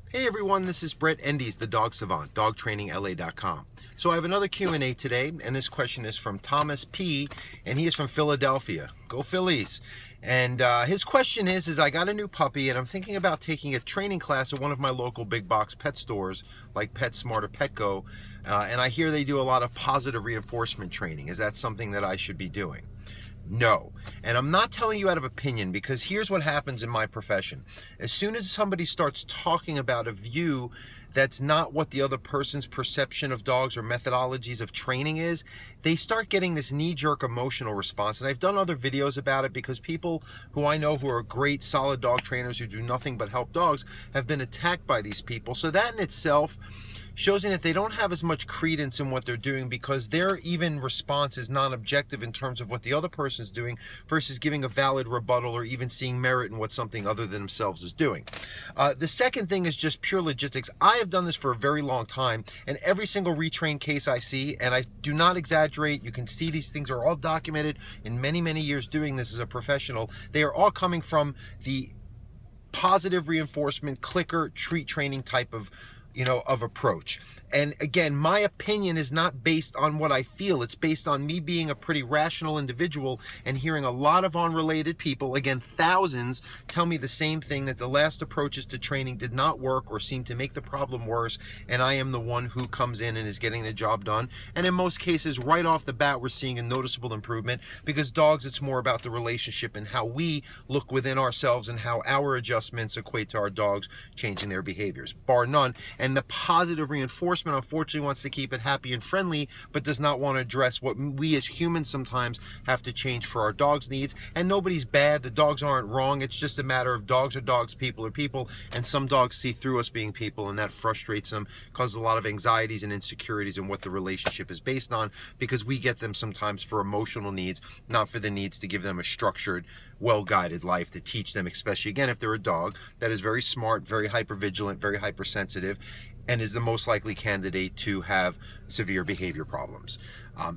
Hey everyone, this is Brett Endies, the Dog Savant, dogtrainingla.com. So I have another Q&A today, and this question is from Thomas P, and he is from Philadelphia. Go Phillies! And his question is I got a new puppy, and I'm thinking about taking a training class at one of my local big box pet stores, like PetSmart or Petco, and I hear they do a lot of positive reinforcement training. Is that something that I should be doing? No. And I'm not telling you out of opinion, because here's what happens in my profession. As soon as somebody starts talking about a view that's not what the other person's perception of dogs or methodologies of training is, they start getting this knee-jerk emotional response. And I've done other videos about it because people who I know who are great, solid dog trainers who do nothing but help dogs have been attacked by these people. So that in itself shows me that they don't have as much credence in what they're doing, because their even response is non-objective in terms of what the other person is doing versus giving a valid rebuttal or even seeing merit in what something other than themselves is doing. The second thing is just pure logistics. I have done this for a very long time, and every single retrain case I see, and I do not exaggerate, you can see these things are all documented in many, many years doing this as a professional. They are all coming from the positive reinforcement, clicker, treat training type of approach. And again, my opinion is not based on what I feel. It's based on me being a pretty rational individual and hearing a lot of unrelated people, again, thousands, tell me the same thing, that the last approaches to training did not work or seem to make the problem worse, and I am the one who comes in and is getting the job done. And in most cases, right off the bat, we're seeing a noticeable improvement, because dogs, it's more about the relationship and how we look within ourselves and how our adjustments equate to our dogs changing their behaviors, bar none. And the positive reinforcement, unfortunately, wants to keep it happy and friendly, but does not want to address what we as humans sometimes have to change for our dogs' needs. And nobody's bad. The dogs aren't wrong. It's just a matter of dogs are dogs, people are people, and some dogs see through us being people, and that frustrates them, causes a lot of anxieties and insecurities in what the relationship is based on, because we get them sometimes for emotional needs, not for the needs to give them a structured, well-guided life, to teach them, especially, again, if they're a dog that is very smart, very hypervigilant, very hypersensitive, and is the most likely candidate to have severe behavior problems.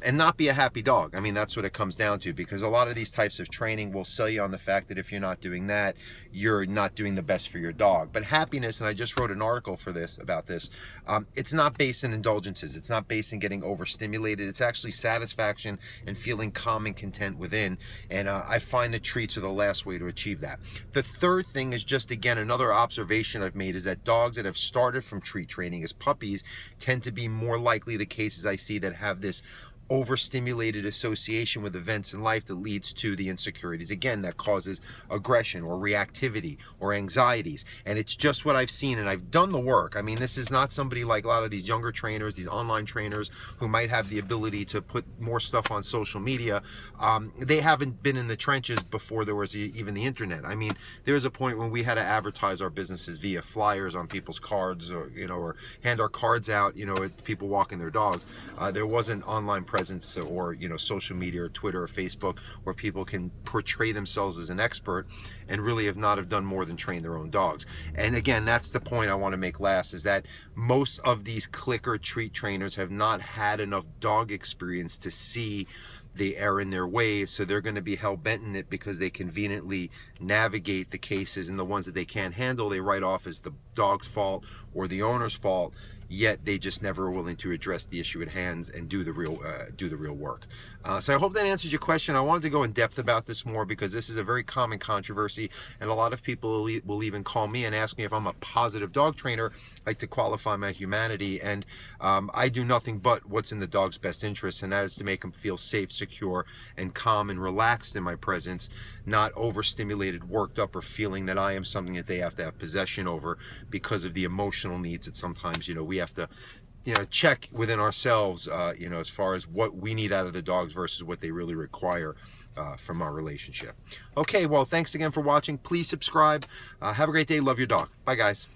And not be a happy dog. I mean, that's what it comes down to, because a lot of these types of training will sell you on the fact that if you're not doing that, you're not doing the best for your dog. But happiness, and I just wrote an article for this about this, it's not based in indulgences. It's not based in getting overstimulated. It's actually satisfaction and feeling calm and content within. And I find the treats are the last way to achieve that. The third thing is just, again, another observation I've made is that dogs that have started from treat training as puppies tend to be more likely the cases I see that have this overstimulated association with events in life that leads to the insecurities, again, that causes aggression or reactivity or anxieties. And it's just what I've seen, and I've done the work. I mean, this is not somebody like a lot of these younger trainers, these online trainers who might have the ability to put more stuff on social media. They haven't been in the trenches before there was even the internet. I mean, there was a point when we had to advertise our businesses via flyers on people's cards, or or hand our cards out, at people walking their dogs. There wasn't online presence or social media or Twitter or Facebook where people can portray themselves as an expert and really have done more than train their own dogs. And again, that's the point I want to make last, is that most of these clicker treat trainers have not had enough dog experience to see the error in their ways, so they're going to be hell-bent in it because they conveniently navigate the cases, and the ones that they can't handle they write off as the dog's fault or the owner's fault, yet they just never are willing to address the issue at hand and do the real work. So I hope that answers your question. I wanted to go in depth about this more because this is a very common controversy, and a lot of people will even call me and ask me if I'm a positive dog trainer, like to qualify my humanity. And I do nothing but what's in the dog's best interest, and that is to make them feel safe, secure, and calm and relaxed in my presence, not overstimulated, worked up, or feeling that I am something that they have to have possession over because of the emotional needs that sometimes we have to check within ourselves, as far as what we need out of the dogs versus what they really require from our relationship. Okay, well, thanks again for watching. Please subscribe. Have a great day. Love your dog. Bye, guys.